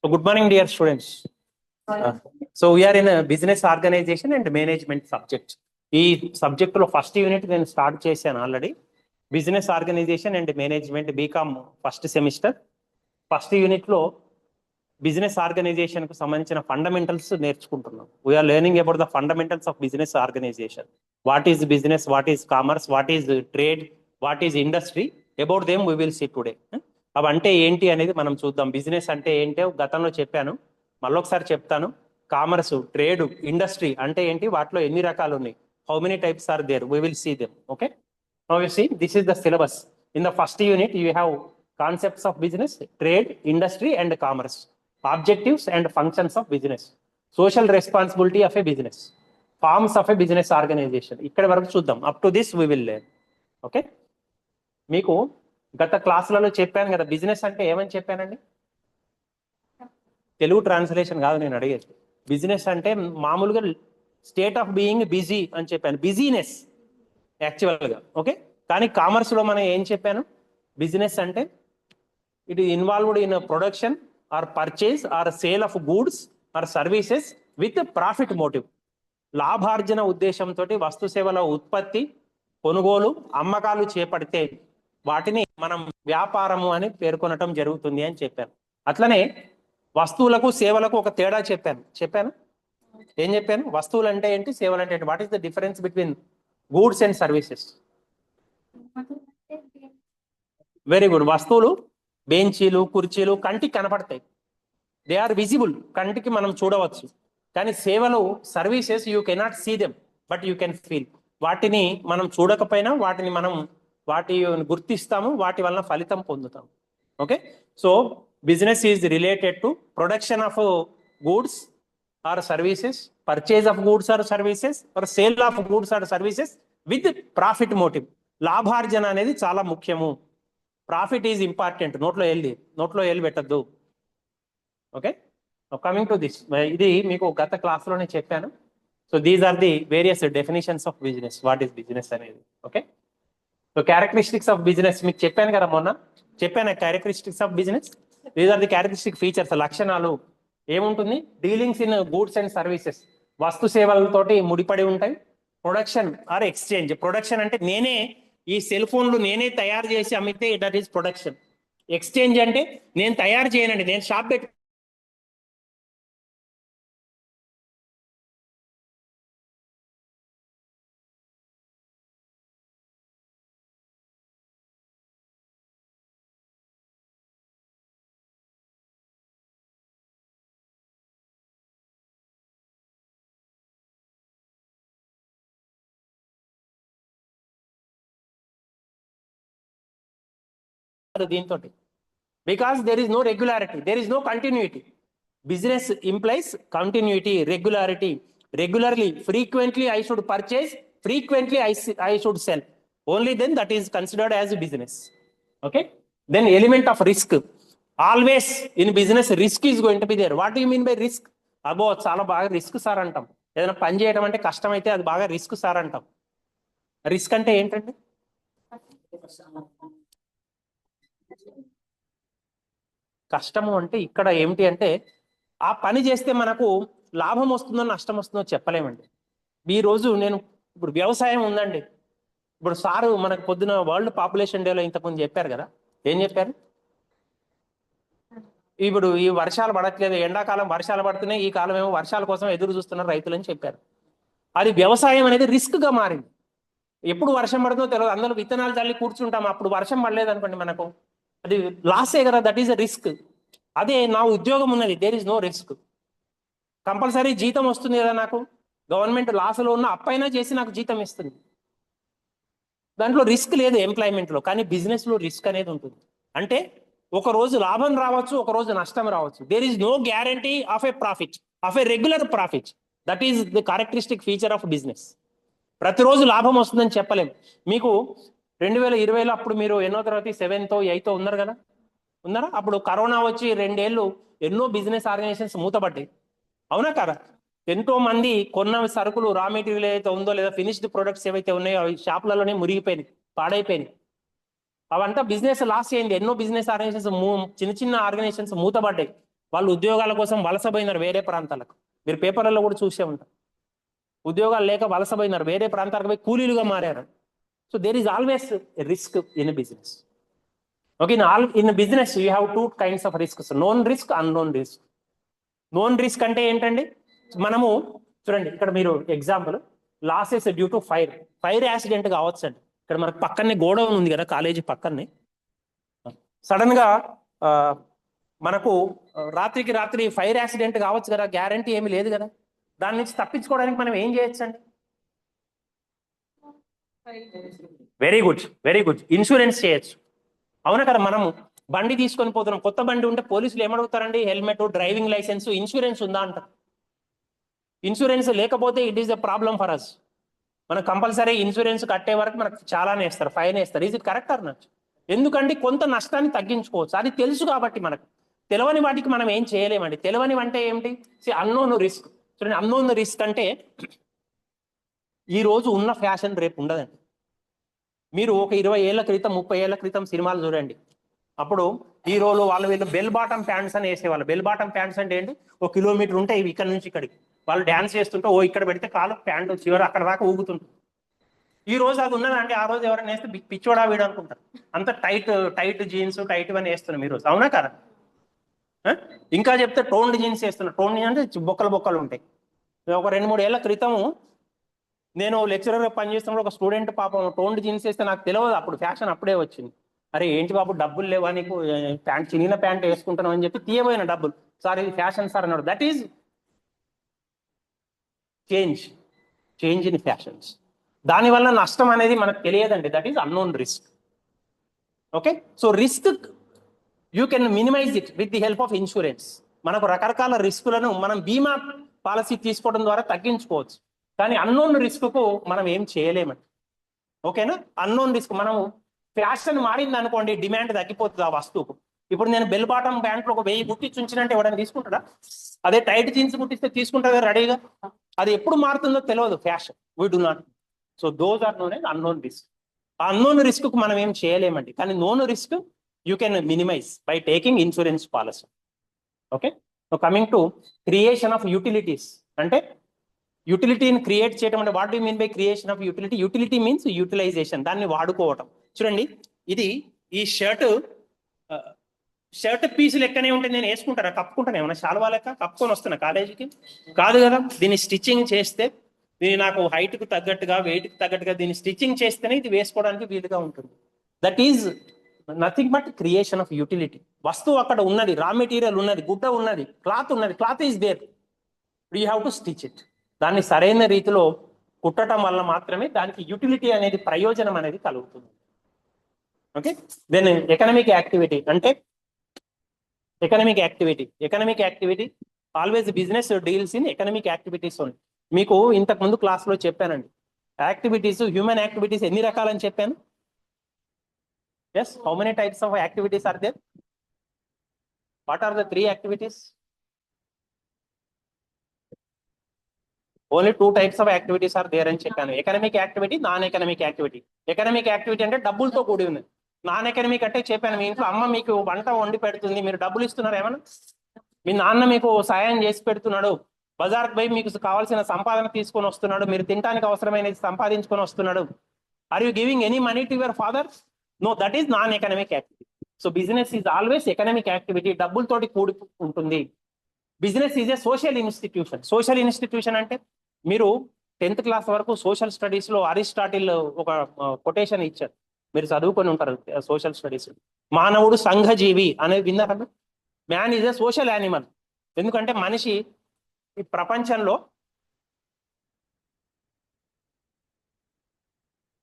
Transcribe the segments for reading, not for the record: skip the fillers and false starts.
So good morning, dear students. So we are in a business organization and management subject. ఈ subject లో first unit నేను start చేశాను already. Business organisation and management BCom first semester. First unit లో business organisation కు సంబంధించిన fundamentals నేర్చుకుంటున్నాం. We are learning about the fundamentals of business organisation. What is business, what is commerce, what is trade, what is industry, about them we will see today. అవి అంటే ఏంటి అనేది మనం చూద్దాం. బిజినెస్ అంటే ఏంటో గతంలో చెప్పాను, మళ్ళొకసారి చెప్తాను. కామర్స్, ట్రేడ్, ఇండస్ట్రీ అంటే ఏంటి, వాటిలో ఎన్ని రకాలు ఉన్నాయి, how many types are there, we will see them. Okay, now you see this is the syllabus. In the first unit you have concepts of business, trade, industry and commerce, objectives and functions of business, social responsibility of a business, forms of a business organisation. ఇక్కడ వరకు చూద్దాం. Up to this we will learn. Okay, మీకు గత క్లాసులలో చెప్పాను కదా business అంటే ఏమని చెప్పానండి. తెలుగు ట్రాన్స్లేషన్ కాదు నేను అడిగేది. బిజినెస్ అంటే మామూలుగా స్టేట్ ఆఫ్ బీయింగ్ బిజీ అని చెప్పాను, బిజీనెస్ యాక్చువల్గా. ఓకే, కానీ కామర్స్లో మనం ఏం చెప్పాను, బిజినెస్ అంటే it is involved in production or purchase or sale of goods or services with profit motive. లాభార్జన ఉద్దేశంతో వస్తు సేవల ఉత్పత్తి, కొనుగోలు, అమ్మకాలు చేపడితే వాటిని మనం వ్యాపారము అని పేర్కొనటం జరుగుతుంది అని చెప్పాను. అట్లనే వస్తువులకు సేవలకు ఒక తేడా చెప్పాను. ఏం చెప్పాను, వస్తువులు అంటే ఏంటి, సేవలు అంటే ఏంటి, what is the difference between goods and services. Very good. వస్తువులు బెంచీలు, కుర్చీలు కంటికి కనపడతాయి, దే ఆర్ విజిబుల్, కంటికి మనం చూడవచ్చు. కానీ సేవలు, services you cannot see them but you can feel. వాటిని మనం చూడకపోయినా వాటి గుర్తిస్తాము, వాటి వలన ఫలితం పొందుతాం. Okay, so business is related to production of goods or services, purchase of goods or services or sale of goods or services with profit motive. లాభార్జన అనేది చాలా ముఖ్యము. Profit is important. నోట్లో వెళ్ళి పెట్టద్దు. ఓకే, కమింగ్ టు దిస్, ఇది మీకు గత క్లాస్లోనే చెప్పాను. So these are the various definitions of business, what is business అనేది. Okay, so characteristics of business మీకు చెప్పాను కదా, మొన్న చెప్పాను characteristics of business. These are the characteristic features, లక్షణాలు. ఏముంటుంది, dealings in goods and services, వస్తు సేవలతోటి ముడిపడి ఉంటాయి. ప్రొడక్షన్ ఆర్ ఎక్స్చేంజ్, ప్రొడక్షన్ అంటే నేనే ఈ సెల్ ఫోన్లు నేనే తయారు చేసి అమ్మితే దట్ ఈస్ ప్రొడక్షన్. ఎక్స్చేంజ్ అంటే నేను తయారు చేయనండి, నేను షాప్ పెట్టి దీంతో, because there is no regularity, there is no continuity. Business implies continuity, regularity. Regularly, frequently I should purchase, frequently I should sell, only then that is considered as business. Okay, then element of risk. Always in business risk is going to be there. What you mean by risk? అబ్బో చాలా బాగా risk sir అంటాం. ఏదైనా పని చేయడం అంటే కష్టమైతే అది బాగా రిస్క్ సార్ అంటాం. రిస్క్ అంటే ఏంటంటే కష్టము అంటే ఇక్కడ ఏమిటి అంటే ఆ పని చేస్తే మనకు లాభం వస్తుందో నష్టం వస్తుందో చెప్పలేమండి. ఈ రోజు నేను ఇప్పుడు వ్యవసాయం ఉందండి, ఇప్పుడు సారు మనకు పొద్దున వరల్డ్ పాపులేషన్ డేలో ఇంతకుముందు చెప్పారు కదా, ఏం చెప్పారు, ఇప్పుడు ఈ వర్షాలు పడట్లేదు, ఎండాకాలం వర్షాలు పడుతున్నాయి, ఈ కాలం ఏమో వర్షాల కోసం ఎదురు చూస్తున్నారు రైతులు అని చెప్పారు. అది వ్యవసాయం అనేది రిస్క్ గా మారింది. ఎప్పుడు వర్షం పడుతుందో తెలియదు, అందరూ విత్తనాలు చల్లి కూర్చుంటాం, అప్పుడు వర్షం పడలేదు అనుకోండి, మనకు అది లాసే కదా, దట్ ఈస్ అ రిస్క్. అదే నా ఉద్యోగం ఉన్నది, there is no risk. Compulsory జీతం వస్తుంది కదా నాకు, గవర్నమెంట్ లాస్లో ఉన్న అప్పైనా చేసి నాకు జీతం ఇస్తుంది, దాంట్లో రిస్క్ లేదు ఎంప్లాయ్మెంట్లో. కానీ బిజినెస్ లో రిస్క్ అనేది ఉంటుంది. అంటే ఒక రోజు లాభం రావచ్చు, ఒక రోజు నష్టం రావచ్చు. There is no guarantee of a profit, of a regular profit. That is the characteristic feature of business. ప్రతిరోజు లాభం వస్తుందని చెప్పలేం. మీకు 2020లో అప్పుడు మీరు ఎన్నో తరగతి, 7th 8th ఉన్నారు కదా, ఉన్నారా? అప్పుడు కరోనా వచ్చి 2 ఏళ్ళు ఎన్నో బిజినెస్ ఆర్గనైజేషన్స్ మూతపడ్డాయి, అవునా కదా? ఎంతో మంది కొన్న సరుకులు, రా మెటీరియల్ ఏదైతే ఉందో లేదా ఫినిష్డ్ ప్రొడక్ట్స్ ఏవైతే ఉన్నాయో అవి షాపులలోనే మురిగిపోయినాయి, పాడైపోయినాయి. అవంతా బిజినెస్ లాస్ అయింది. ఎన్నో బిజినెస్ ఆర్గనైజేషన్స్, చిన్న చిన్న ఆర్గనైజేషన్స్ మూతపడ్డాయి. వాళ్ళు ఉద్యోగాల కోసం వలసపోయినారు వేరే ప్రాంతాలకు. మీరు పేపర్లలో కూడా చూసే ఉంటారు. ఉద్యోగాలు లేక వలసపోయినారు, వేరే ప్రాంతాలకు పోయి కూలీలుగా మారారు. So there is always risk in business. Okay, in business you have two kinds of risks, known risk, unknown risk. Known risk అంటే ఏంటండి? మనము చూడండి, ఇక్కడ మీరు example losses due to fire accident కావచ్చు అండి. ఇక్కడ మనకు పక్కనే గోడౌన్ ఉంది కదా, కాలేజీ పక్కనే. సడన్ గా మనకు రాత్రికి రాత్రి ఫైర్ యాక్సిడెంట్ కావచ్చు కదా, గ్యారంటీ ఏమీ లేదు కదా. దాని నుంచి తప్పించుకోవడానికి మనం ఏం చేయొచ్చు అండి? Very good, very good, insurance చేయొచ్చు. అవునా కదా? మనము బండి తీసుకొని పోతున్నాం, కొత్త బండి ఉంటే పోలీసులు ఏమడుగుతారండి? హెల్మెట్, డ్రైవింగ్ లైసెన్స్, ఇన్సూరెన్స్ ఉందా అంట. ఇన్సూరెన్స్ లేకపోతే it is the problem for us. మనకు కంపల్సరీ ఇన్సూరెన్స్ కట్టే వరకు మనకు చాలానే వేస్తారు, ఫైన్ వేస్తారు. Is it correct or not? ఎందుకంటే కొంత నష్టాన్ని తగ్గించుకోవచ్చు, అది తెలుసు కాబట్టి. మనకు తెలియని వాటికి మనం ఏం చేయలేమండి. తెలియని అంటే ఏమిటి? Unknown risk. చూడండి, అన్నోన్ రిస్క్ అంటే ఈ రోజు ఉన్న ఫ్యాషన్ రేపు ఉండదండి. మీరు ఒక 20 ఏళ్ల క్రితం, 30 ఏళ్ల క్రితం సినిమాలు చూడండి. అప్పుడు హీరోలు వాళ్ళు వీళ్ళు బెల్ బాటమ్ ప్యాంట్స్ అని వేసేవాళ్ళు. బెల్ బాటమ్ ప్యాంట్స్ అంటే ఏంటి? 1 కిలోమీటర్ ఉంటాయి ఇవి, ఇక్కడ నుంచి ఇక్కడికి. వాళ్ళు డ్యాన్స్ చేస్తుంటే ఇక్కడ పెడితే కాలు ప్యాంటు చివరి అక్కడ దాకా ఊగుతుంటుంది. ఈ రోజు అది ఉన్నదండి. ఆ రోజు ఎవరైనా వేస్తే పిచ్చోడా వీడు అనుకుంటారు. అంత టైట్ జీన్స్, టైట్ అని వేస్తున్నాం ఈరోజు. అవునా కదా? ఇంకా చెప్తే టోన్డ్ జీన్స్ వేస్తున్నారు. టోన్డ్ జీన్స్ అంటే బొక్కలు ఉంటాయి. ఒక 2-3 ఏళ్ల క్రితము నేను లెక్చరర్ పనిచేస్తున్నప్పుడు ఒక స్టూడెంట్ పాపం టోన్డ్ జీన్స్ వేస్తే నాకు తెలియదు, అప్పుడు ఫ్యాషన్ అప్పుడే వచ్చింది. అరే ఏంటి బాబు, డబ్బులు లేవా నీకు, చిన్న ప్యాంట్ వేసుకుంటున్నావు అని చెప్పి తీయబోయిన డబ్బులు. సార్ ఇది ఫ్యాషన్ సార్ అన్నాడు. That is change in fashions. దానివల్ల నష్టం అనేది మనకు తెలియదండి. That is unknown risk. Okay, so risk you can minimise it with the help of insurance. మనకు రకరకాల రిస్కులను మనం బీమా పాలసీ తీసుకోవడం ద్వారా తగ్గించుకోవచ్చు. కానీ అన్నోన్ రిస్క్ కు మనం ఏం చేయలేమండి. ఓకేనా? అన్నోన్ రిస్క్, మనము ఫ్యాషన్ మారింది అనుకోండి, డిమాండ్ తగ్గిపోతుంది ఆ వస్తువుకు. ఇప్పుడు నేను బెల్ బాటమ్ ప్యాంట్లో ఒక 1000 కుట్టించి ఉంచినంటే ఎవరైనా తీసుకుంటాడా? అదే టైట్ జీన్స్ కుట్టిస్తే తీసుకుంటారా రెడీగా? అది ఎప్పుడు మారుతుందో తెలియదు fashion. We do not. So those are known as unknown risk. ఆ అన్నోన్ రిస్క్ కు మనం ఏం చేయలేమండి. కానీ known risk you can minimise by taking insurance policy. Okay, so coming to creation of utilities. అంటే యూటిలిటీని క్రియేట్ చేయడం అంటే what do mean by creation of utility? Utility means utilisation, దాన్ని వాడుకోవటం. చూడండి, ఇది ఈ షర్ట్ పీస్ లెక్కనే ఉంటే నేను వేసుకుంటారా? కప్పుకుంటాను, ఏమన్నా శాలువా లెక్క కప్పుకొని వస్తున్నా కాలేజీకి? కాదు కదా. దీన్ని స్టిచ్చింగ్ చేస్తే, దీన్ని నాకు హైట్ కు తగ్గట్టుగా, వెయిట్ కు తగ్గట్టుగా దీన్ని స్టిచ్చింగ్ చేస్తేనే ఇది వేసుకోవడానికి వీలుగా ఉంటుంది. That is nothing but creation of utility. వస్తువు అక్కడ ఉన్నది, రా మెటీరియల్ ఉన్నది, గుడ్డ ఉన్నది, క్లాత్ ఉన్నది, cloth is there, you have to stitch it. దాన్ని సరైన రీతిలో కుట్టడం వల్ల మాత్రమే దానికి యూటిలిటీ అనేది, ప్రయోజనం అనేది కలుగుతుంది. Okay, then economic activity. అంటే economic activity always business deals in economic activities only. మీకు ఇంతకు ముందు క్లాస్ లో చెప్పానండి, యాక్టివిటీస్, హ్యూమన్ యాక్టివిటీస్ ఎన్ని రకాలని చెప్పాను. Yes, how many types of activities are there? What are the 3 activities? Only 2 types of activities are there అని చెప్పాను. Economic activity, non economic activity. Economic activity అంటే డబ్బులతో కూడి ఉంది. నాన్ ఎకనామిక్ అంటే చెప్పాను, మీ ఇంట్లో అమ్మ మీకు వంట వండి పెడుతుంది, మీరు డబ్బులు ఇస్తున్నారు ఏమన్నా? మీ నాన్న మీకు సాయం చేసి పెడుతున్నాడు, బజార్కి పోయి మీకు కావాల్సిన సంపాదన తీసుకొని వస్తున్నాడు, మీరు తినడానికి అవసరమైనది సంపాదించుకొని వస్తున్నాడు. Are you giving any money to your father? No, that is non economic activity. So business is always economic activity, డబ్బులతోటి కూడి ఉంటుంది. Business is a social institution. Social institution అంటే మీరు 10th క్లాస్ వరకు సోషల్ స్టడీస్ లో Aristotle ఒక quotation ఇచ్చారు, మీరు చదువుకొని ఉంటారు సోషల్ స్టడీస్. మానవుడు సంఘజీవి అనేది విన్నారా? Man is a social animal. ఎందుకంటే మనిషి ఈ ప్రపంచంలో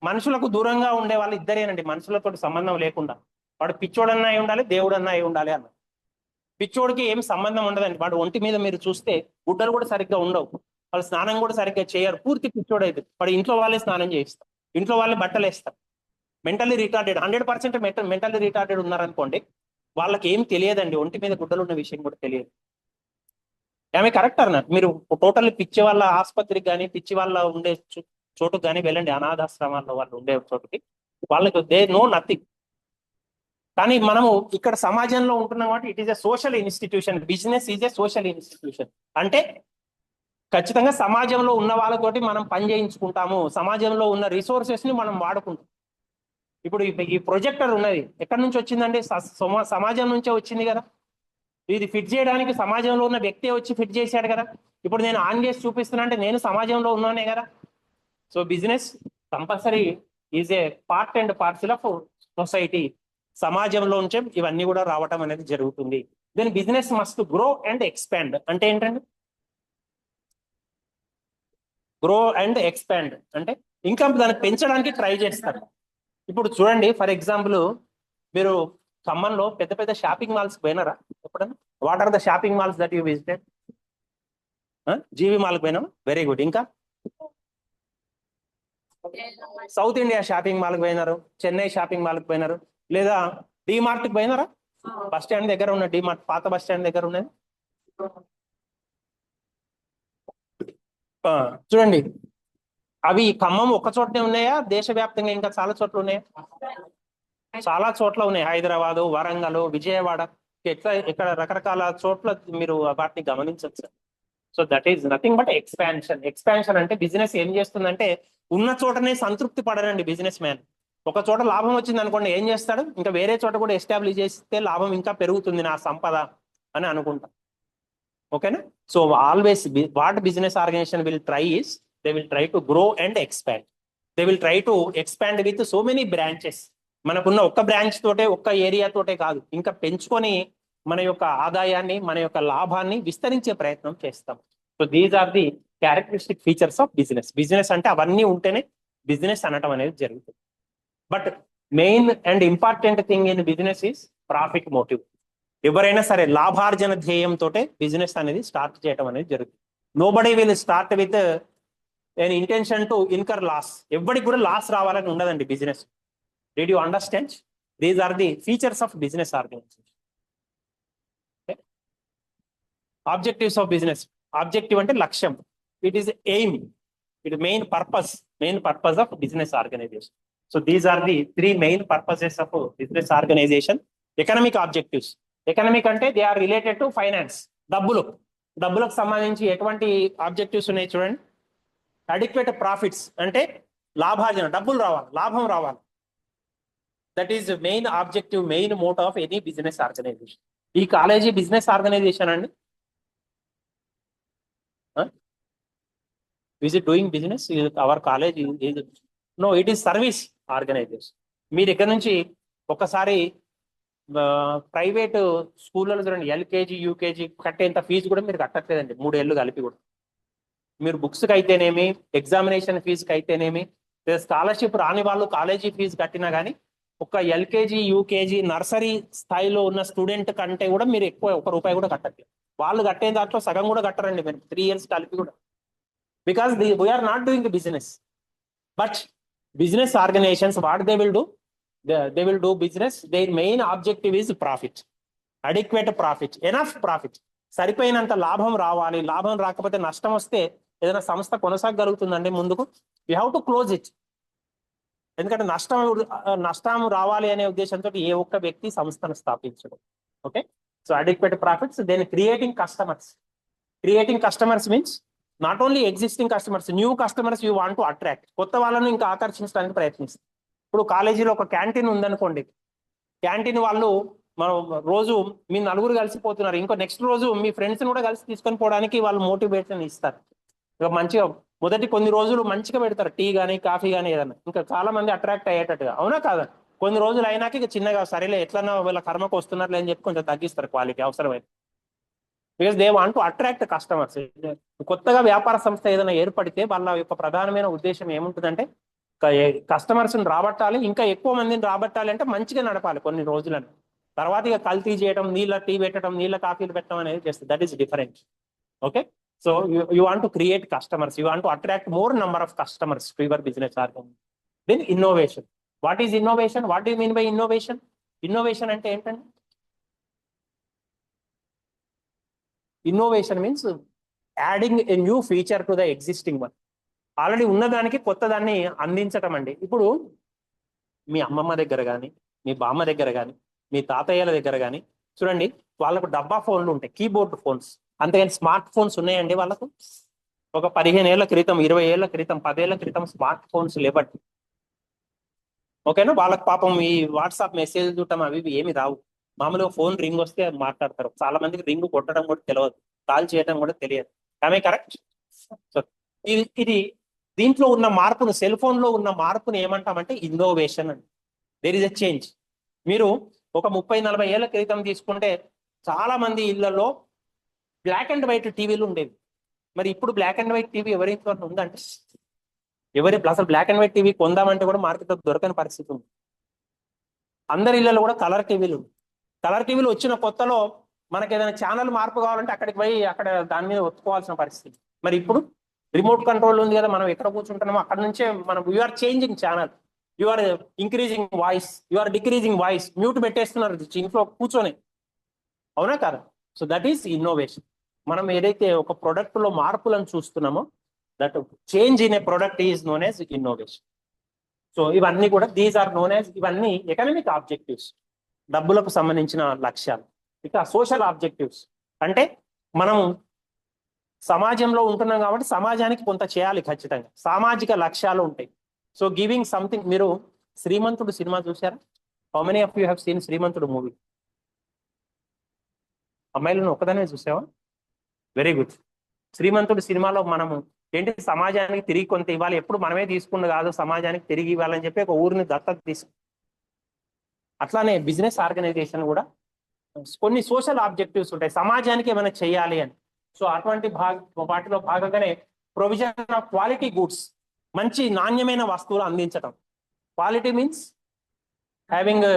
మనుషులకు దూరంగా ఉండే వాళ్ళు ఇద్దరేనండి, మనుషులతో సంబంధం లేకుండా. వాడు పిచ్చోడన్నా అయి ఉండాలి, దేవుడన్నా అయి ఉండాలి అన్న. పిచ్చోడికి ఏం సంబంధం ఉండదండి. వాడు ఒంటి మీద మీరు చూస్తే గుడ్డలు కూడా సరిగ్గా ఉండవు, వాళ్ళు స్నానం కూడా సరిగ్గా చేయరు, పూర్తి పిచ్చోడైతే. వాడు ఇంట్లో వాళ్ళే స్నానం చేయిస్తారు, ఇంట్లో వాళ్ళే బట్టలు వేస్తారు. మెంటల్లీ రిటార్డెడ్, 100% మెంటల్లీ రిటార్డెడ్ ఉన్నారనుకోండి, వాళ్ళకి ఏం తెలియదండి, ఒంటి మీద గుడ్డలు ఉన్న విషయం కూడా తెలియదు. ఆమె కరెక్ట్ అన్నారు. మీరు టోటల్లీ పిచ్చి వాళ్ళ ఆసుపత్రికి కానీ, పిచ్చి వాళ్ళ ఉండే చోటుకు కానీ వెళ్ళండి, అనాథాశ్రమాల్లో వాళ్ళు ఉండే చోటుకి, వాళ్ళకి దే నో నథింగ్. కానీ మనము ఇక్కడ సమాజంలో ఉంటున్నాం కాబట్టి it is a social institution. Business is a social institution. అంటే ఖచ్చితంగా సమాజంలో ఉన్న వాళ్ళతోటి మనం పని చేయించుకుంటాము, సమాజంలో ఉన్న రిసోర్సెస్ ని మనం వాడుకుంటాం. ఇప్పుడు ఈ ప్రొజెక్టర్ ఉన్నది ఎక్కడి నుంచి వచ్చిందండి? సమాజం నుంచే వచ్చింది కదా. ఇది ఫిట్ చేయడానికి సమాజంలో ఉన్న వ్యక్తే వచ్చి ఫిట్ చేశాడు కదా. ఇప్పుడు నేను ఆన్ చేసి చూపిస్తున్నా అంటే నేను సమాజంలో ఉన్నానే కదా. So business compulsory is a part and parcel of society. సమాజంలో నుంచే ఇవన్నీ కూడా రావటం అనేది జరుగుతుంది. Then business must grow and expand. అంటే ఏంటండి? గ్రో అండ్ ఎక్స్పాండ్ అంటే ఇంకా దాన్ని పెంచడానికి ట్రై చేస్తారు. ఇప్పుడు చూడండి, ఫర్ ఎగ్జాంపుల్ మీరు ఖమ్మంలో పెద్ద పెద్ద షాపింగ్ మాల్స్ పోయినారా ఎప్పుడన్నా? What are the shopping malls that you visited? GV మాల్కి పోయినాం, వెరీ గుడ్. ఇంకా సౌత్ ఇండియా షాపింగ్ మాల్కి పోయినారు, చెన్నై షాపింగ్ మాల్కి పోయినారు, లేదా డిమార్ట్కి పోయినారా? బస్ స్టాండ్ దగ్గర ఉన్న డిమార్ట్, పాత బస్ స్టాండ్ దగ్గర ఉన్నది చూడండి. అవి ఖమ్మం ఒక్క చోటనే ఉన్నాయా? దేశవ్యాప్తంగా ఇంకా చాలా చోట్ల ఉన్నాయా? చాలా చోట్ల ఉన్నాయి. హైదరాబాదు, వరంగల్, విజయవాడ, ఇక్కడ రకరకాల చోట్ల మీరు వాటిని గమనించవచ్చు. So that is nothing but expansion. Expansion అంటే బిజినెస్ ఏం చేస్తుందంటే ఉన్న చోటనే సంతృప్తి పడరండి బిజినెస్ మ్యాన్. ఒక చోట లాభం వచ్చింది అనుకోండి, ఏం చేస్తాడు? ఇంకా వేరే చోట కూడా ఎస్టాబ్లిష్ చేస్తే లాభం ఇంకా పెరుగుతుంది నా సంపద అని అనుకుంటా. ఓకేనా? So always what business organisation will try is they will try to grow and expand. They will try to expand with so many branches. మనకున్న ఒక్క బ్రాంచ్ తోటే, ఒక్క ఏరియా తోటే కాదు, ఇంకా పెంచుకొని మన యొక్క ఆదాయాన్ని, మన యొక్క లాభాన్ని విస్తరించే ప్రయత్నం చేస్తాం. So these are the characteristic features of business. Business అంటే అవన్నీ ఉంటేనే బిజినెస్ అనటం అనేది జరుగుతుంది. But main and important thing in business is profit motive. ఎవరైనా సరే లాభార్జన ధ్యేయంతో బిజినెస్ అనేది స్టార్ట్ చేయడం అనేది జరుగుతుంది. Nobody will start with an intention to incur loss. ఎవరికి కూడా లాస్ రావాలని ఉండదండి business. Did you understand? These are the features of business organization. Objectives of business. Objective అంటే లక్ష్యం. It is aim, it main purpose of business organization. So these are the 3 main purposes of business organization. Economic objectives. Economic అంటే they are related to finance. డబ్బులకు సంబంధించి ఎటువంటి objectives ఉన్నాయి చూడండి. Adequate profits అంటే లాభార్జన, డబ్బులు రావాలి, లాభం రావాలి. That is main objective, main motto of any business organisation. ఈ కాలేజీ బిజినెస్ ఆర్గనైజేషన్ అండి. Is it doing business? Our college is no, it is service organization. మీరు ఇక్కడ నుంచి ఒకసారి ప్రైవేట్ స్కూళ్ళలో చూడండి, ఎల్కేజీ యూకేజీ కట్టేంత ఫీజు కూడా మీరు కట్టట్లేదండి. 3 ఏళ్ళు కలిపి కూడా. మీరు బుక్స్కి అయితేనేమి, ఎగ్జామినేషన్ ఫీజుకి అయితేనేమి, లేదా స్కాలర్షిప్ రాని వాళ్ళు కాలేజీ ఫీజు కట్టినా కానీ ఒక ఎల్కేజీ యూకేజీ నర్సరీ స్థాయిలో ఉన్న స్టూడెంట్ కంటే కూడా మీరు ఎక్కువ 1 రూపాయి కూడా కట్టట్లేదు. వాళ్ళు కట్టే దాంట్లో సగం కూడా కట్టరండి మీరు 3 ఇయర్స్ కలిపి కూడా. Because we are not doing the business. But business organizations, what they will do? They will do business. Their main objective is profit. Adequate profit. Enough profit. సరిపోయినంత లాభం రావాలి. లాభం రాకపోతే నష్టం వస్తే ఏదైనా సంస్థ కొనసాగలుగుతుందండి ముందుకు? We have to close it. ఎందుకంటే నష్టం రావాలి అనే ఉద్దేశంతో ఏ ఒక్క వ్యక్తి సంస్థను స్థాపించడం. Okay, so adequate profits. Then creating customers. Creating customers means not only existing customers, new customers you want to attract. కొత్త వాళ్ళను ఇంకా ఆకర్షించడానికి ప్రయత్నిస్తారు. ఇప్పుడు కాలేజీలో ఒక క్యాంటీన్ ఉందనుకోండి, క్యాంటీన్ వాళ్ళు మనం రోజు మీ 4 కలిసిపోతున్నారు, ఇంకో నెక్స్ట్ రోజు మీ ఫ్రెండ్స్ని కూడా కలిసి తీసుకొని పోవడానికి వాళ్ళు మోటివేషన్ ఇస్తారు. ఇక మంచిగా మొదటి కొన్ని రోజులు మంచిగా పెడతారు, టీ కానీ కాఫీ కానీ ఏదన్నా, ఇంకా చాలా మంది అట్రాక్ట్ అయ్యేటట్టుగా. అవునా కాదా? కొన్ని రోజులు అయినాక ఇక చిన్నగా సరేలే ఎట్లన్నా వీళ్ళ కర్మకు వస్తున్నట్లే అని చెప్పి కొంచెం తగ్గిస్తారు క్వాలిటీ అవసరమైతే. Because they want to attract customers. కొత్తగా వ్యాపార సంస్థ ఏదైనా ఏర్పడితే వాళ్ళ యొక్క ప్రధానమైన ఉద్దేశం ఏముంటుందంటే కస్టమర్స్ని రాబట్టాలి, ఇంకా ఎక్కువ మందిని రాబట్టాలి అంటే మంచిగా నడపాలి కొన్ని రోజులను. తర్వాత ఇక కల్తీ చేయడం, నీళ్ళ టీ పెట్టడం, నీళ్ళ కాఫీలు పెట్టడం అనేది చేస్తుంది. That is different. Okay, so you want to create customers, you want to attract more number of customers to your business organisation. Then innovation. What is innovation? What do you mean by innovation? Innovation అంటే ఏంటండి? Innovation means adding a new feature to the existing one. Already ఉన్నదానికి కొత్త దాన్ని అందించటం అండి. ఇప్పుడు మీ అమ్మమ్మ దగ్గర కానీ, మీ బామ్మ దగ్గర కానీ మీ తాతయ్యల దగ్గర కానీ చూడండి, వాళ్ళకు డబ్బా ఫోన్లు ఉంటాయి, కీబోర్డ్ ఫోన్స్. అంతేగాని స్మార్ట్ ఫోన్స్ ఉన్నాయండి వాళ్ళకు? ఒక 15 ఏళ్ల క్రితం, 20 ఏళ్ల క్రితం, 10 ఏళ్ల క్రితం స్మార్ట్ ఫోన్స్ లేబట్టి. ఓకేనా? వాళ్ళకి పాపం ఈ వాట్సాప్ మెసేజ్ చూడటం అవి ఇవి ఏమి రావు. మామూలుగా ఫోన్ రింగ్ వస్తే మాట్లాడతారు. చాలా మందికి రింగ్ కొట్టడం కూడా తెలియదు, కాల్ చేయడం కూడా తెలియదు. ఆమె కరెక్ట్? సో ఇది దీంట్లో ఉన్న మార్పును, సెల్ ఫోన్ లో ఉన్న మార్పును ఏమంటామంటే ఇన్నోవేషన్ అండి. There is a change. మీరు ఒక 30-40 ఏళ్ల క్రితం తీసుకుంటే చాలా మంది ఇళ్లలో బ్లాక్ అండ్ వైట్ టీవీలు ఉండేవి. మరి ఇప్పుడు బ్లాక్ అండ్ వైట్ టీవీ ఎవరి ఇంట్లో ఉందంటే అసలు బ్లాక్ అండ్ వైట్ టీవీ కొందామంటే కూడా మార్కెట్లో దొరకని పరిస్థితి ఉంది. అందరి ఇళ్లలో కూడా కలర్ టీవీలు. కలర్ టీవీలు వచ్చిన కొత్తలో మనకి ఏదైనా ఛానల్ మార్పు కావాలంటే అక్కడికి పోయి అక్కడ దాని మీద ఒత్తుకోవాల్సిన పరిస్థితి. మరి ఇప్పుడు రిమోట్ కంట్రోల్ ఉంది కదా, మనం ఎక్కడ కూర్చుంటున్నామో అక్కడ నుంచే మనం you're changing channel, you're increasing voice, you're decreasing voice, mute పెట్టేస్తున్నారు ఇంట్లో కూర్చొని. అవునా కదా? So that is innovation. మనం ఏదైతే ఒక ప్రొడక్ట్ లో మార్పులను చూస్తున్నామో, that change in a product is known as innovation. So ఇవన్నీ కూడా దీస్ ఆర్ నోన్ యాజ్, ఇవన్నీ ఎకనామిక్ ఆబ్జెక్టివ్స్, డబ్బులకు సంబంధించిన లక్ష్యాలు. ఇక సోషల్ ఆబ్జెక్టివ్స్ అంటే మనం సమాజంలో ఉంటున్నాం కాబట్టి సమాజానికి కొంత చేయాలి ఖచ్చితంగా, సామాజిక లక్ష్యాలు ఉంటాయి. So giving something. మీరు శ్రీమంతుడు సినిమా చూసారా? How many of you have seen Srimanthudu movie? అమ్మాయిలను ఒక్కదానే చూసావా? Very good. శ్రీమంతుడు సినిమాలో మనము ఏంటి, సమాజానికి తిరిగి కొంత ఇవ్వాలి, ఎప్పుడు మనమే తీసుకుంది కాదు, సమాజానికి తిరిగి ఇవ్వాలని చెప్పి ఒక ఊరిని దత్తత తీసుకు. అట్లానే బిజినెస్ ఆర్గనైజేషన్ కూడా కొన్ని సోషల్ ఆబ్జెక్టివ్స్ ఉంటాయి, సమాజానికి ఏమైనా చేయాలి అని. సో అటువంటి వాటిలో భాగంగానే ప్రొవిజన్ ఆఫ్ క్వాలిటీ గుడ్స్, మంచి నాణ్యమైన వస్తువులు అందించటం. క్వాలిటీ మీన్స్ హ్యావింగ్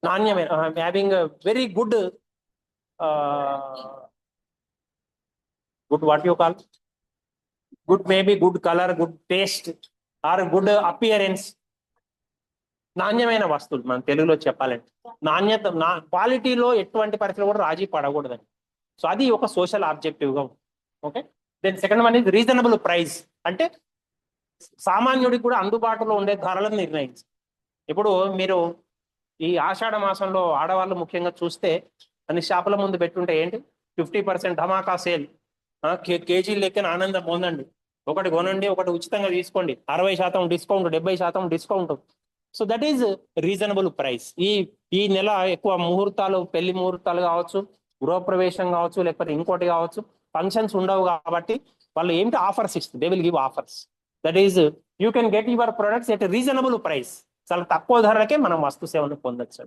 నాణ్యమైన, having very good good what you call, good maybe good colour, good taste or good appearance. నాణ్యమైన వస్తువులు మన తెలుగులో చెప్పాలంటే నాణ్యత, క్వాలిటీలో ఎటువంటి పరిస్థితులు కూడా రాజీ పడకూడదని. సో అది ఒక సోషల్ ఆబ్జెక్టివ్ గా ఉంది. Okay. Then second one is reasonable price, అంటే సామాన్యుడికి కూడా అందుబాటులో ఉండే ధరలను నిర్ణయించి. ఇప్పుడు మీరు ఈ ఆషాఢ మాసంలో ఆడవాళ్ళు ముఖ్యంగా చూస్తే అన్ని షాపుల ముందు పెట్టుంటే ఏంటి 50% ధమాకా సేల్, కేజీ లెక్కన ఆనందం పొందండి, ఒకటి కొనండి ఒకటి ఉచితంగా తీసుకోండి, 60% discount, 70% discount. So that is reasonable price. ఈ నెల ఎక్కువ ముహూర్తాలు, పెళ్లి ముహూర్తాలు కావచ్చు, గృహప్రవేశం కావచ్చు, లేకపోతే ఇంకోటి కావచ్చు, ఫంక్షన్స్ ఉండవు కాబట్టి వాళ్ళు ఏంటి ఆఫర్స్ ఇస్తుంది, they will give offers. That is you can get your products at reasonable price. చాలా తక్కువ ధరలకే మనం వస్తు సేవలు పొందొచ్చు.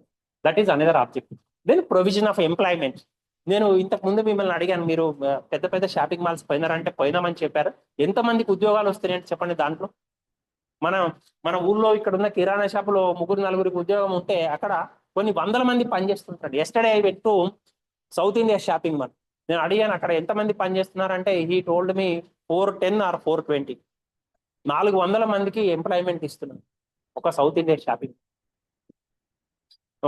That is another objective. Then provision of employment. నేను ఇంతకు ముందు మిమ్మల్ని అడిగాను, మీరు పెద్ద పెద్ద షాపింగ్ మాల్స్ పోయినారంటే పోయినామని చెప్పారు. ఎంతమందికి ఉద్యోగాలు వస్తున్నాయంటే చెప్పండి. దాంట్లో మన ఊళ్ళో ఇక్కడ ఉన్న కిరాణా షాపులో 3-4 ఉద్యోగం ఉంటే అక్కడ కొన్ని వందల మంది పనిచేస్తుంటారు. Yesterday I went to south India shopping mall. నేను అడిగాను అక్కడ ఎంతమంది పనిచేస్తున్నారంటే హీ టోల్డ్ మీ 410 ఆర్ 420. 400 మందికి ఎంప్లాయ్మెంట్ ఇస్తున్నాను ఒక సౌత్ ఇండియా షాపింగ్.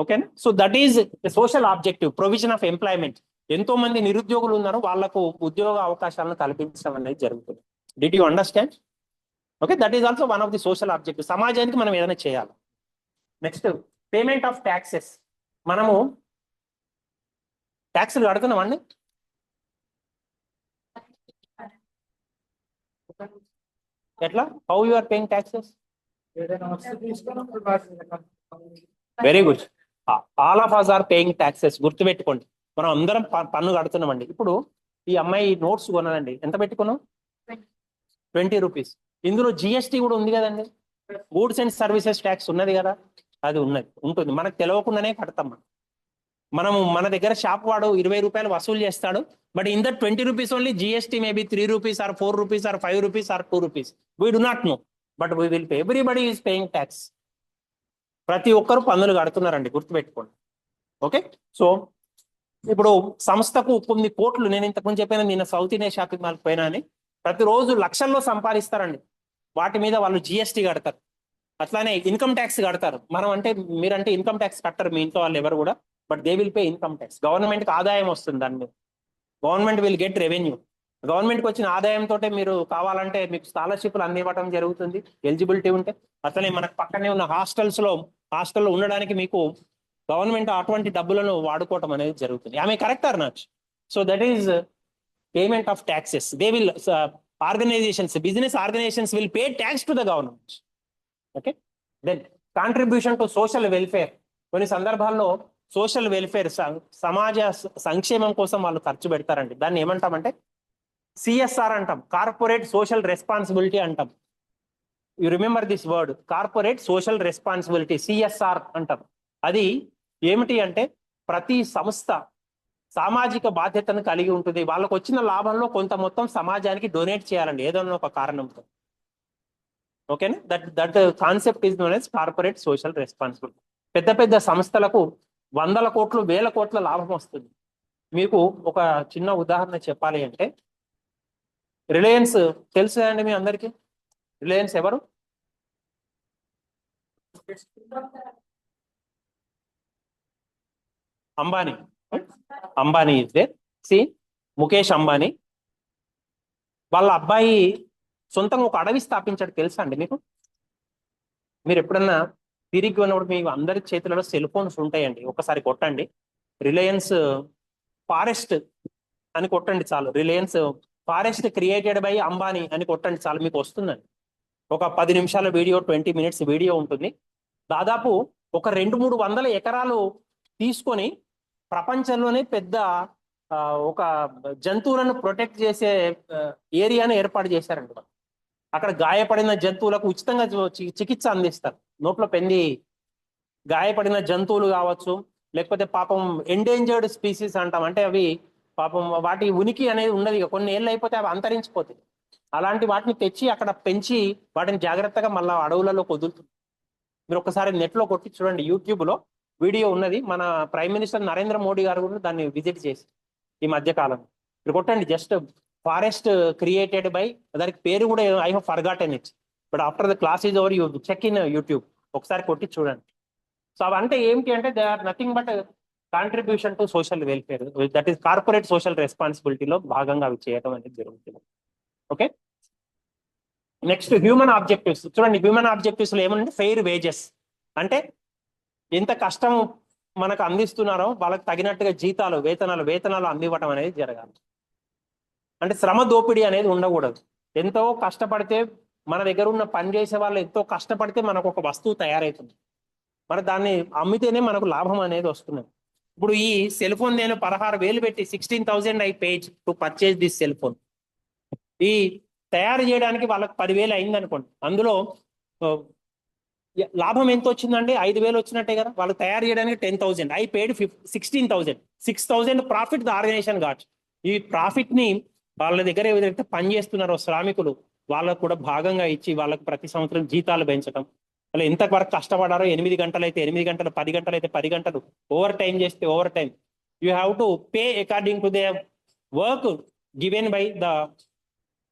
ఓకేనా? So that is social objective, provision of employment. ఎంతో మంది నిరుద్యోగులు ఉన్నారు, వాళ్లకు ఉద్యోగ అవకాశాలను కల్పించడం అనేది జరుగుతుంది. Did you understand? Okay, that is also one of the social objective. సమాజానికి మనం ఏదైనా చేయాలి. Next payment of taxes. మనము ట్యాక్సులు కడుతున్నామండి. ఎట్లా? How you are paying taxes? Very good. All of us are paying taxes. గుర్తుపెట్టుకోండి, మనం అందరం పన్ను కడుతున్నామండి. ఇప్పుడు ఈ అమ్మాయి నోట్స్ కొన్నదండి, ఎంత పెట్టుకున్నాం? 20 రూపీస్. ఇందులో జిఎస్టీ కూడా ఉంది కదండి, గూడ్స్ అండ్ సర్వీసెస్ ట్యాక్స్ ఉన్నది కదా, అది ఉంటుంది. మనకు తెలియకుండానే కడతాం. మన దగ్గర షాప్ వాడు 20 రూపాయలు వసూలు చేస్తాడు, but in that 20 rupees only GST may be 3 rupees or 4 rupees or 5 rupees or 2 rupees. We do not know, but we will pay. Everybody is paying tax. ప్రతి ఒక్కరు పన్నులు కడుతున్నారండి, గుర్తుపెట్టుకోండి. ఓకే. సో ఇప్పుడు సంస్థకు కొన్ని కోట్లు, నేను ఇంతకుముందు చెప్పాను నిన్న సౌత్ ఇండియా షాపింగ్ మాల్ పోయినా అని, ప్రతిరోజు లక్షల్లో సంపాదిస్తారండి. వాటి మీద వాళ్ళు జిఎస్టీ కడతారు, అట్లానే ఇన్కమ్ ట్యాక్స్ కడతారు. మీరంటే ఇన్కమ్ ట్యాక్స్ కట్టరు మీ ఇంట్లో వాళ్ళు ఎవరు కూడా, but they will pay income tax. గవర్నమెంట్కి ఆదాయం వస్తుంది దాని మీద, గవర్నమెంట్ విల్ గెట్ రెవెన్యూ. గవర్నమెంట్కి వచ్చిన ఆదాయంతో మీరు కావాలంటే మీకు స్కాలర్షిప్లు అందివ్వడం జరుగుతుంది, ఎలిజిబిలిటీ ఉంటే. అట్లనే మనకు పక్కనే ఉన్న హాస్టల్లో ఉండడానికి మీకు గవర్నమెంట్ అటువంటి డబ్బులను వాడుకోవటం అనేది జరుగుతుంది. ఆమె correct or not? So that is payment of taxes. They will organisations, business organisations will pay tax to the government. Okay, then contribution to social welfare. కొన్ని సందర్భాల్లో సోషల్ వెల్ఫేర్, సమాజ సంక్షేమం కోసం వాళ్ళు ఖర్చు పెడతారండి. దాన్ని ఏమంటామంటే సిఎస్ఆర్ అంటాం, కార్పొరేట్ సోషల్ రెస్పాన్సిబిలిటీ అంటాం. You remember this word, corporate social responsibility, CSR అంటాం. అది ఏమిటి అంటే ప్రతి సంస్థ సామాజిక బాధ్యతను కలిగి ఉంటుంది. వాళ్ళకు వచ్చిన లాభంలో కొంత మొత్తం సమాజానికి డొనేట్ చేయాలండి ఏదైనా ఒక కారణంతో. ఓకేనా? That concept is known as corporate social responsibility. పెద్ద పెద్ద సంస్థలకు 100 కోట్లు 1000 కోట్ల లాభం వస్తుంది. మీకు ఒక చిన్న ఉదాహరణ చెప్పాలి అంటే రిలయన్స్ తెలుసు అండి మీ అందరికీ. రిలయన్స్ ఎవరు? Ambani. Ambani is there. See Mukesh Ambani వాళ్ళ అబ్బాయి సొంతంగా ఒక అడవి స్థాపించాడు, తెలుసా అండి మీకు? మీరు ఎప్పుడన్నా తిరిగి ఉన్నప్పుడు మీ అందరి చేతులలో సెల్ ఫోన్స్ ఉంటాయండి, ఒకసారి కొట్టండి రిలయన్స్ ఫారెస్ట్ అని కొట్టండి చాలు. Reliance forest created by Ambani అని కొట్టండి చాలు, మీకు వస్తుందండి. ఒక 10 నిమిషాల వీడియో, 20 మినిట్స్ వీడియో ఉంటుంది. దాదాపు ఒక 200-300 ఎకరాలు తీసుకొని ప్రపంచంలోనే పెద్ద ఒక జంతువులను ప్రొటెక్ట్ చేసే ఏరియాను ఏర్పాటు చేశారండి. అక్కడ గాయపడిన జంతువులకు ఉచితంగా చికిత్స అందిస్తారు. నోట్లో పెంది గాయపడిన జంతువులు కావచ్చు, లేకపోతే పాపం ఎండేంజర్డ్ స్పీసీస్ అంటాం, అంటే అవి పాపం వాటి ఉనికి అనేది ఉండదు, ఇక కొన్ని ఏళ్ళు అయిపోతే అవి అంతరించిపోతాయి. అలాంటి వాటిని తెచ్చి అక్కడ పెంచి వాటిని జాగ్రత్తగా మళ్ళీ అడవులలో వదులుతుంది. మీరు ఒకసారి నెట్లో కొట్టి చూడండి, యూట్యూబ్ లో వీడియో ఉన్నది. మన ప్రైమ్ మినిస్టర్ నరేంద్ర మోడీ గారు కూడా దాన్ని విజిట్ చేసి ఈ మధ్య కాలం. మీరు కొట్టండి జస్ట్ ఫారెస్ట్ క్రియేటెడ్ బై, దానికి పేరు కూడా I have forgotten it, but after the class is over you check in YouTube, ఒకసారి కొట్టి చూడండి. సో అవంటే ఏంటి అంటే they are nothing but contribution to social welfare, that is corporate social రెస్పాన్సిబిలిటీలో భాగంగా అవి చేయడం అనేది జరుగుతుంది. ఓకే, నెక్స్ట్ హ్యూమన్ ఆబ్జెక్టివ్స్ చూడండి. హ్యూమన్ ఆబ్జెక్టివ్స్ లో ఏమంటే ఫెయిర్ వేజెస్, అంటే ఎంత కష్టం మనకు అందిస్తున్నారో వాళ్ళకి తగినట్టుగా జీతాలు, వేతనాలు అందివ్వటం అనేది జరగాలి. అంటే శ్రమ దోపిడీ అనేది ఉండకూడదు. ఎంతో కష్టపడితే మన దగ్గర ఉన్న పని చేసే వాళ్ళు ఎంతో కష్టపడితే మనకు ఒక వస్తువు తయారవుతుంది, మరి దాన్ని అమ్మితేనే మనకు లాభం అనేది వస్తుంది. ఇప్పుడు ఈ సెల్ ఫోన్ నేను 16,000 పెట్టి 16,000 I page to purchase this cell phone. ఈ తయారు చేయడానికి వాళ్ళకి 10,000 అయింది అనుకోండి, అందులో లాభం ఎంత వచ్చిందండి? 5,000 వచ్చినట్టే కదా. వాళ్ళు తయారు చేయడానికి 10,000, I paid 16,000, 6,000 profit the organisation got. ఈ ప్రాఫిట్ ని వాళ్ళ దగ్గర ఏదైతే పని చేస్తున్నారో శ్రామికులు వాళ్ళకు కూడా భాగంగా ఇచ్చి వాళ్ళకి ప్రతి సంవత్సరం జీతాలు పెంచడం. వాళ్ళు ఎంత వరకు కష్టపడారో 8 గంటలు అయితే 8 గంటలు, 10 గంటలు అయితే 10 గంటలు, ఓవర్ టైం చేస్తే over time. You have to pay according to the work given by the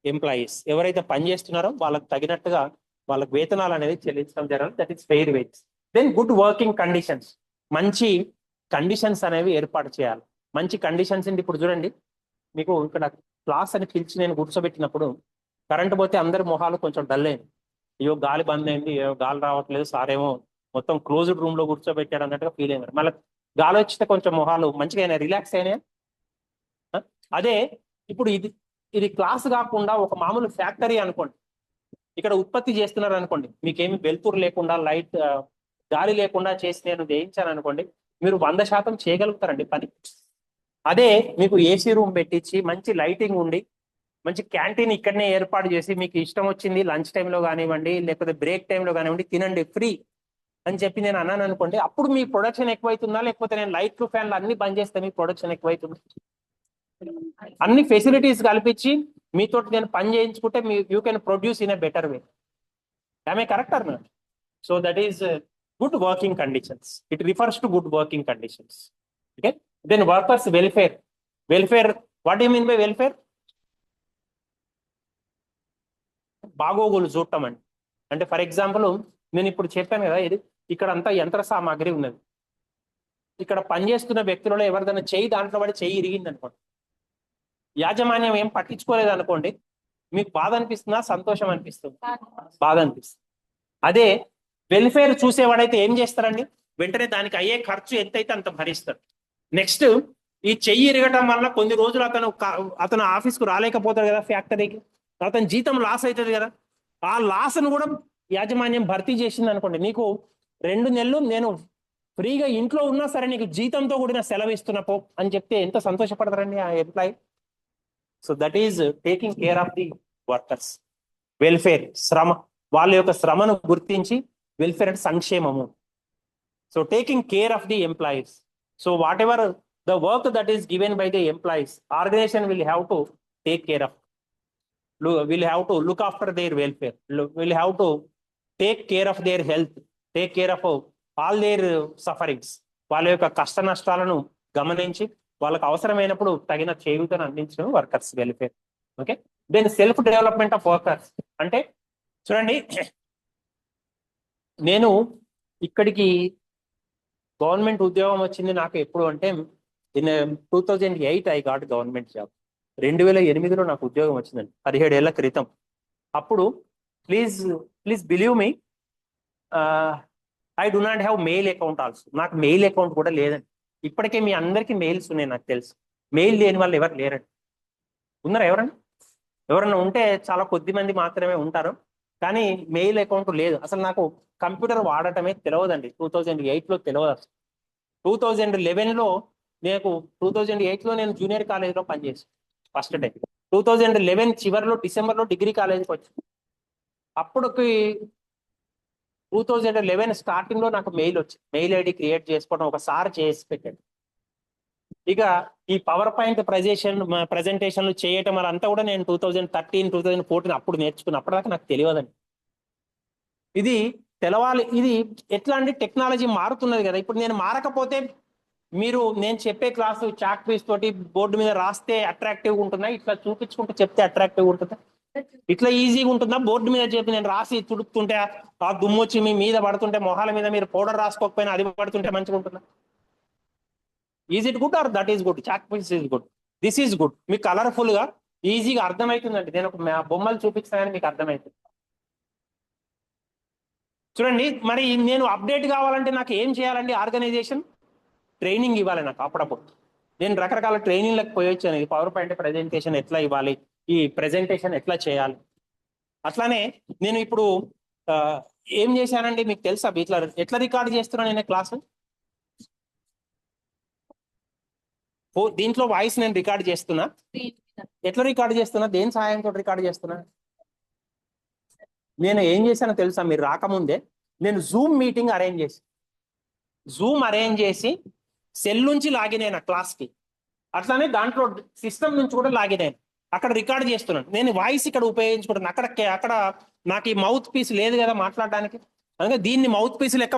employees. ఎవరైతే పని చేస్తున్నారో వాళ్ళకి తగినట్టుగా వాళ్ళకి వేతనాలు అనేది చెల్లించడం జరగాలి. That is fair wage. Then good working conditions, మంచి కండిషన్స్ అనేవి ఏర్పాటు చేయాలి. మంచి కండిషన్స్ అంటే ఇప్పుడు చూడండి, మీకు ఇక్కడ క్లాస్ అని పిలిచి నేను కూర్చోబెట్టినప్పుడు కరెంట్ పోతే అందరి మొహాలు కొంచెం డల్ అయింది. అయ్యో గాలి బంద్ అయింది, గాలి రావట్లేదు, సార్ ఏమో మొత్తం క్లోజ్డ్ రూమ్ లో కూర్చోబెట్టాడు అన్నట్టుగా ఫీల్ అయినారు. మళ్ళీ గాలి వచ్చితే కొంచెం మొహాలు మంచిగా అయినా, రిలాక్స్ అయినాయా? అదే ఇప్పుడు ఇది క్లాస్ కాకుండా ఒక మామూలు ఫ్యాక్టరీ అనుకోండి, ఇక్కడ ఉత్పత్తి చేస్తున్నారు అనుకోండి, మీకేమి వెలుతురు లేకుండా లైట్ గాలి లేకుండా చేసి నేను చేయించాను అనుకోండి, మీరు 100% చేయగలుగుతారండి పని. అదే మీకు ఏసీ రూమ్ పెట్టించి మంచి లైటింగ్ ఉండి మంచి క్యాంటీన్ ఇక్కడనే ఏర్పాటు చేసి మీకు ఇష్టం వచ్చింది లంచ్ టైంలో కానివ్వండి లేకపోతే బ్రేక్ టైంలో కానివ్వండి తినండి ఫ్రీ అని చెప్పి నేను అన్నాను అనుకోండి, అప్పుడు మీ ప్రొడక్షన్ ఎక్కువైతుందా? లేకపోతే నేను లైట్లు ఫ్యాన్లు అన్ని బంద్ చేస్తే మీ ప్రొడక్షన్ ఎక్కువైతుందా? అన్ని ఫెసిలిటీస్ కల్పించి మీతో నేను పని చేయించుకుంటే you can produce in a better way. Am I correct or not? So that is good working conditions. It refers to good working conditions. Okay. Then workers welfare. Welfare. What do you mean by welfare? బాగోగులు చూడటం అండి. అంటే for example నేను ఇప్పుడు చెప్పాను కదా, ఇది ఇక్కడ అంతా యంత్ర సామాగ్రి ఉన్నది. ఇక్కడ పనిచేస్తున్న వ్యక్తులలో ఎవరిదైనా చెయ్యి దాంట్లో పడి చెయ్యి ఇరిగింది అనుకోండి, యాజమాన్యం ఏం పట్టించుకోలేదు అనుకోండి, మీకు బాధ అనిపిస్తుందా సంతోషం అనిపిస్తుంది? బాధ అనిపిస్తుంది. అదే వెల్ఫేర్ చూసేవాడైతే ఏం చేస్తారండి, వెంటనే దానికి అయ్యే ఖర్చు ఎంతైతే అంత భరిస్తాడు. నెక్స్ట్, ఈ చెయ్యి ఇరగటం వల్ల కొన్ని రోజులు అతను ఆఫీస్కు రాలేకపోతాడు కదా ఫ్యాక్టరీకి, అతని జీతం లాస్ అవుతుంది కదా. ఆ లాస్ను కూడా యాజమాన్యం భర్తీ చేసింది అనుకోండి, నీకు 2 నెలలు నేను ఫ్రీగా ఇంట్లో ఉన్నా సరే నీకు జీతంతో కూడిన సెలవు ఇస్తున్నా పో అని చెప్తే ఎంత సంతోషపడతారండి ఆ employee. So that is taking care of the workers. Welfare, శ్రమ, వాళ్ళ యొక్క శ్రమను గుర్తించి వెల్ఫేర్ అంటే సంక్షేమము. So taking care of the employees. So whatever the work that is given by the employees, organization will have to take care of, will have to look after their welfare, will have to take care of their health, take care of all their sufferings. వాళ్ళ యొక్క కష్ట నష్టాలను గమనించి వాళ్ళకి అవసరమైనప్పుడు తగిన చేయూతను అందించడం workers welfare. Okay, then self development of workers అంటే చూడండి, నేను ఇక్కడికి గవర్నమెంట్ ఉద్యోగం వచ్చింది నాకు ఎప్పుడు అంటే in 2008 I got government job. 2008లో నాకు ఉద్యోగం వచ్చిందండి, 17 ఏళ్ల క్రితం. అప్పుడు please believe me, I do not have mail account also. నాకు మెయిల్ అకౌంట్ కూడా లేదండి. ఇప్పటికే మీ అందరికీ మెయిల్స్ ఉన్నాయి నాకు తెలుసు. మెయిల్ లేని వాళ్ళు ఎవరు లేరండి. ఉన్నారా ఎవరన్నా ఉంటే చాలా కొద్ది మంది మాత్రమే ఉంటారు, కానీ మెయిల్ అకౌంట్ లేదు. అసలు నాకు కంప్యూటర్ వాడటమే తెలియదండి. 2008లో తెలియదు అసలు. 2011లో నేను 2008లో నేను జూనియర్ కాలేజీలో పనిచేసాను ఫస్ట్ డే. 2011 చివరిలో డిసెంబర్లో డిగ్రీ కాలేజీకి వచ్చాను. అప్పటికి 2011 స్టార్టింగ్ లో నాకు మెయిల్ వచ్చింది. మెయిల్ ఐడి క్రియేట్ చేసుకోవడం ఒకసారి చేసి పెట్టాడు. ఇక ఈ పవర్ పాయింట్ ప్రజెంటేషన్లు చేయటం అదంతా కూడా నేను 2013, 2014 అప్పుడు నేర్చుకున్న. అప్పటిదాకా నాకు తెలియదండి. ఇది తెలవాలి. ఇది ఎట్లా అంటే టెక్నాలజీ మారుతున్నది కదా. ఇప్పుడు నేను మారకపోతే నేను చెప్పే క్లాసు చాక్ పీస్ తోటి బోర్డు మీద రాస్తే అట్రాక్టివ్గా ఉంటుందా, ఇట్లా చూపించుకుంటూ చెప్తే అట్రాక్టివ్గా ఉంటుందా, ఇట్లా ఈజీగా ఉంటుందా, బోర్డు మీద చెప్పి నేను రాసి తుడుపుతుంటే ఆ దుమ్ము వచ్చి మీ మీద పడుతుంటే, మొహాల మీద మీరు పౌడర్ రాసుకోకపోయినా అది పడుతుంటే మంచిగా ఉంటుందా? Is it good or that is good? Chalk piece is good, this is good. మీకు కలర్ఫుల్ గా ఈజీగా అర్థమవుతుందండి. నేను ఒక బొమ్మలు చూపిస్తానని మీకు అర్థమవుతుంది. చూడండి, మరి నేను అప్డేట్ కావాలంటే నాకు ఏం చేయాలండి? ఆర్గనైజేషన్ ట్రైనింగ్ ఇవ్వాలి నాకు అప్పుడప్పుడు. నేను రకరకాల ట్రైనింగ్లకు పోయి వచ్చాను. పవర్ పాయింట్ ప్రెజెంటేషన్ ఎట్లా ఇవ్వాలి, ఈ ప్రెజెంటేషన్ ఎట్లా చేయాలి. అట్లానే నేను ఇప్పుడు ఏం చేశానండి మీకు తెలుసా? ఇట్లా ఎట్లా రికార్డ్ చేస్తున్నాను నేను క్లాసు. దీంట్లో వాయిస్ నేను రికార్డ్ చేస్తున్నా. ఎట్లా రికార్డ్ చేస్తున్నా? దేని సహాయంతో రికార్డ్ చేస్తున్నా? నేను ఏం చేశానో తెలుసా? మీరు రాకముందే నేను జూమ్ మీటింగ్ అరేంజ్ చేసి సెల్ నుంచి లాగిన్ అయినా క్లాస్కి. అట్లానే దాంట్లో సిస్టమ్ నుంచి కూడా లాగిన్ అయినా. అక్కడ రికార్డ్ చేస్తున్నాను. నేను వాయిస్ ఇక్కడ ఉపయోగించుకుంటున్నాను. అక్కడ నాకు ఈ మౌత్ పీస్ లేదు కదా మాట్లాడడానికి, అందుకే దీన్ని మౌత్ పీస్ లెక్క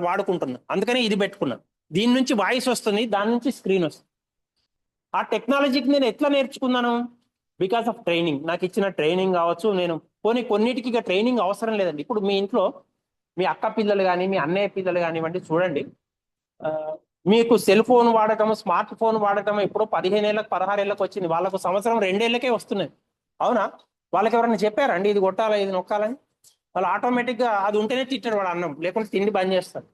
వాడుకుంటున్నా. అందుకని ఇది పెట్టుకున్నాను. దీని నుంచి వాయిస్ వస్తుంది, దాని నుంచి స్క్రీన్ వస్తుంది. ఆ టెక్నాలజీకి నేను ఎట్లా నేర్చుకున్నాను? Because of training. నాకు ఇచ్చిన ట్రైనింగ్ కావచ్చు. నేను కొన్నిటికి ఇక ట్రైనింగ్ అవసరం లేదండి. ఇప్పుడు మీ ఇంట్లో మీ అక్క పిల్లలు కానీ మీ అన్నయ్య పిల్లలు కానివ్వండి, చూడండి, మీకు సెల్ ఫోన్ వాడటం, స్మార్ట్ ఫోన్ వాడటం ఎప్పుడో 15 ఏళ్ళకి 16 ఏళ్ళకి వచ్చింది. వాళ్ళకు సంవత్సరం 2 ఏళ్ళకే వస్తున్నాయి. అవునా? వాళ్ళకి ఎవరైనా చెప్పారండి ఇది కొట్టాలా ఇది నొక్కాలని? వాళ్ళు ఆటోమేటిక్ గా అది ఉంటేనే తిట్టాడు వాడు అన్నం, లేకుంటే తిండి బంద్ చేస్తారు.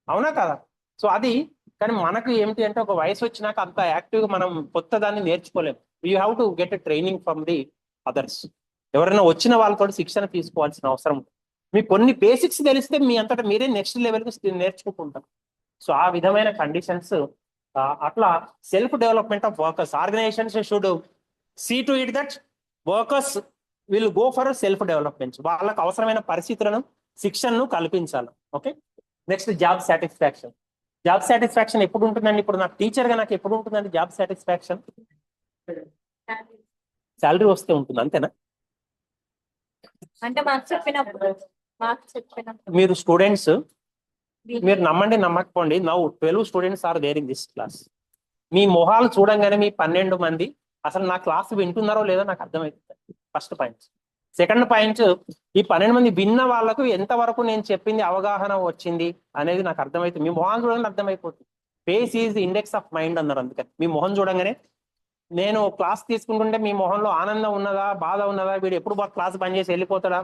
అవునా కదా? సో అది, కానీ మనకు ఏమిటి అంటే ఒక వయసు వచ్చినాక అంత యాక్టివ్గా మనం కొత్త దాన్ని నేర్చుకోలేము. You have to get a training from the others. ఎవరైనా వచ్చిన వాళ్ళతో శిక్షణ తీసుకోవాల్సిన అవసరం. మీకు కొన్ని బేసిక్స్ తెలిస్తే మీ అంతటా మీరే నెక్స్ట్ లెవెల్కి నేర్చుకుంటుంటారు. సో ఆ విధమైన కండిషన్స్, అట్లా self development of workers. Organisations should see to it that workers will go for self development. వాళ్ళకు అవసరమైన పరిస్థితులను, శిక్షణను కల్పించాలి. Okay, next job satisfaction. Job satisfaction ఎప్పుడు ఉంటుందండి? ఇప్పుడు నాకు టీచర్గా నాకు ఎప్పుడు ఉంటుందండి జాబ్ సాటిస్ఫాక్షన్? శాలరీ వస్తే ఉంటుంది, అంతేనా? అంటే మీరు స్టూడెంట్స్, మీరు నమ్మండి నమ్మకపోండి, now 12 students are there in this class. మీ మొహాలు చూడంగానే మీ 12 మంది అసలు నా క్లాస్ వింటున్నారో లేదో నాకు అర్థమవుతుంది. First point. సెకండ్ పాయింట్, ఈ 12 మంది విన్న వాళ్ళకు ఎంతవరకు నేను చెప్పింది అవగాహన వచ్చింది అనేది నాకు అర్థమవుతుంది. మీ మొహం చూడంగానే అర్థమైపోతుంది. Face is index of mind అన్నారు. అందుకని మీ మొహం చూడంగానే, నేను క్లాస్ తీసుకుంటుంటే మీ మొహంలో ఆనందం ఉన్నదా, బాధ ఉన్నదా, వీడు ఎప్పుడు క్లాస్ బంద్ చేసి వెళ్ళిపోతాడా,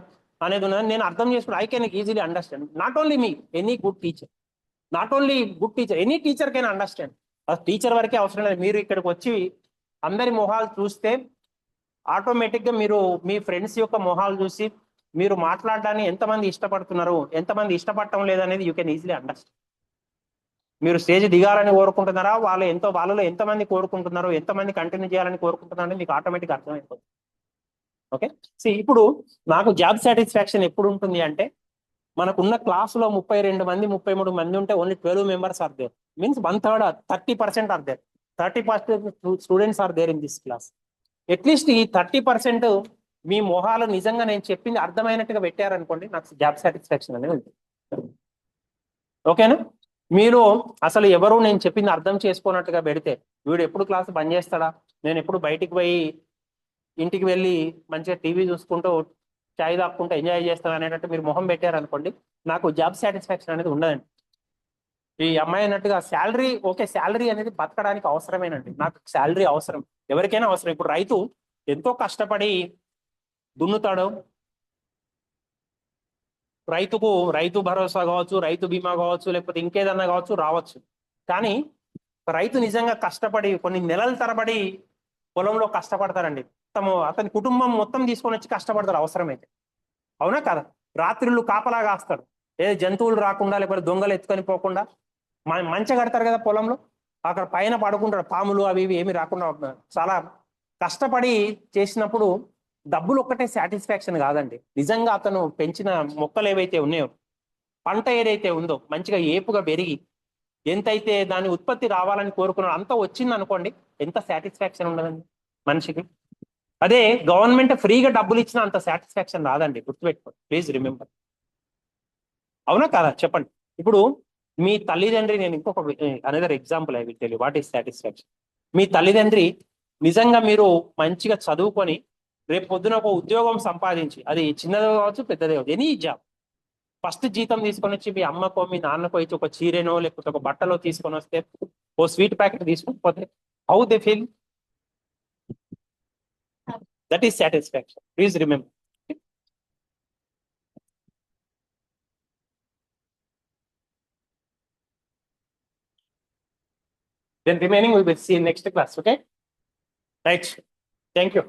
అనేది ఉన్నదని నేను అర్థం చేసుకుని I can easily understand. Not only me, any good teacher, not only good teacher, any teacher can understand. Teacher వరకే అవసరం లేదు. మీరు ఇక్కడికి వచ్చి అందరి మొహాలు చూస్తే ఆటోమేటిక్ గా మీరు మీ ఫ్రెండ్స్ యొక్క మొహాలు చూసి మీరు మాట్లాడడాన్ని ఎంతమంది ఇష్టపడుతున్నారు, ఎంతమంది ఇష్టపడటం లేదనేది యూ కెన్ ఈజీలీ అండర్స్టాండ్. మీరు స్టేజ్ దిగాలని కోరుకుంటున్నారా, వాళ్ళలో ఎంతమంది కోరుకుంటున్నారు, ఎంతమంది కంటిన్యూ చేయాలని కోరుకుంటున్నారని మీకు ఆటోమేటిక్ అర్థమైపోతుంది. ఓకే, సో ఇప్పుడు నాకు జాబ్ సాటిస్ఫాక్షన్ ఎప్పుడు ఉంటుంది అంటే, మనకున్న క్లాసులో 32 మంది 33 మంది ఉంటే only 12 members are there, means 1/3, 30% are there. 30% students are there in this class. At least ఈ 30% మీ మొహాలు నిజంగా నేను చెప్పింది అర్థమైనట్టుగా పెట్టారనుకోండి, నాకు జాబ్ సాటిస్ఫాక్షన్ అనేది ఉంటుంది. ఓకేనా? మీరు అసలు ఎవరు నేను చెప్పింది అర్థం చేసుకోనట్టుగా పెడితే, వీడు ఎప్పుడు క్లాస్ బంద్ చేస్తాడా, నేను ఎప్పుడు బయటికి పోయి ఇంటికి వెళ్ళి మంచిగా టీవీ చూసుకుంటూ చాయ్ తాక్కుంటూ ఎంజాయ్ చేస్తాను అనేటట్టు మీరు మొహం పెట్టారనుకోండి, నాకు జాబ్ సాటిస్ఫాక్షన్ అనేది ఉండదండి. ఈ అమ్మాయి అన్నట్టుగా శాలరీ, ఓకే, శాలరీ అనేది బతకడానికి అవసరమేనండి, నాకు శాలరీ అవసరం, ఎవరికైనా అవసరం. ఇప్పుడు రైతు ఎంతో కష్టపడి దున్నుతాడు, రైతు భరోసా కావచ్చు, రైతు బీమా కావచ్చు, లేకపోతే ఇంకేదన్నా కావచ్చు రావచ్చు. కానీ రైతు నిజంగా కష్టపడి కొన్ని నెలల తరబడి పొలంలో కష్టపడతారండి. అతని కుటుంబం మొత్తం తీసుకొని వచ్చి కష్టపడతారు అవసరమైతే. అవునా కదా? రాత్రులు కాపలా కాస్తాడు, ఏ జంతువులు రాకుండా, లేకపోతే దొంగలు ఎత్తుకొని పోకుండా మంచి కడతారు కదా పొలంలో, అక్కడ పైన పడుకుంటాడు, పాములు అవి ఇవి ఏమి రాకుండా. చాలా కష్టపడి చేసినప్పుడు డబ్బులు ఒక్కటే సాటిస్ఫాక్షన్ కాదండి. నిజంగా అతను పెంచిన మొక్కలు ఏవైతే ఉన్నాయో, పంట ఏదైతే ఉందో మంచిగా ఏపుగా పెరిగి ఎంతైతే దాని ఉత్పత్తి రావాలని కోరుకున్నాడు అంత వచ్చింది అనుకోండి, ఎంత సాటిస్ఫాక్షన్ ఉండదండి మనిషికి. అదే గవర్నమెంట్ ఫ్రీగా డబ్బులు ఇచ్చినా అంత సాటిస్ఫాక్షన్ రాదండి, గుర్తుపెట్టుకోండి, ప్లీజ్ రిమెంబర్. అవునా కాదా చెప్పండి? ఇప్పుడు మీ తల్లిదండ్రి, నేను ఇంకొక another example I will tell you what is satisfaction. మీ తల్లిదండ్రి నిజంగా మీరు మంచిగా చదువుకొని రేపు పొద్దున ఒక ఉద్యోగం సంపాదించి, అది చిన్నది కావచ్చు పెద్దదే కావచ్చు, ఎనీ జాబ్, ఫస్ట్ జీతం తీసుకొని వచ్చి మీ అమ్మకో మీ నాన్నకో ఇచ్చి ఒక చీరెనో లేకపోతే ఒక బట్టలో తీసుకొని వస్తే, ఓ స్వీట్ ప్యాకెట్ తీసుకొని పోతే, how they feel? That is satisfaction, please remember. Then remaining we will see in next class. Okay, right, thank you.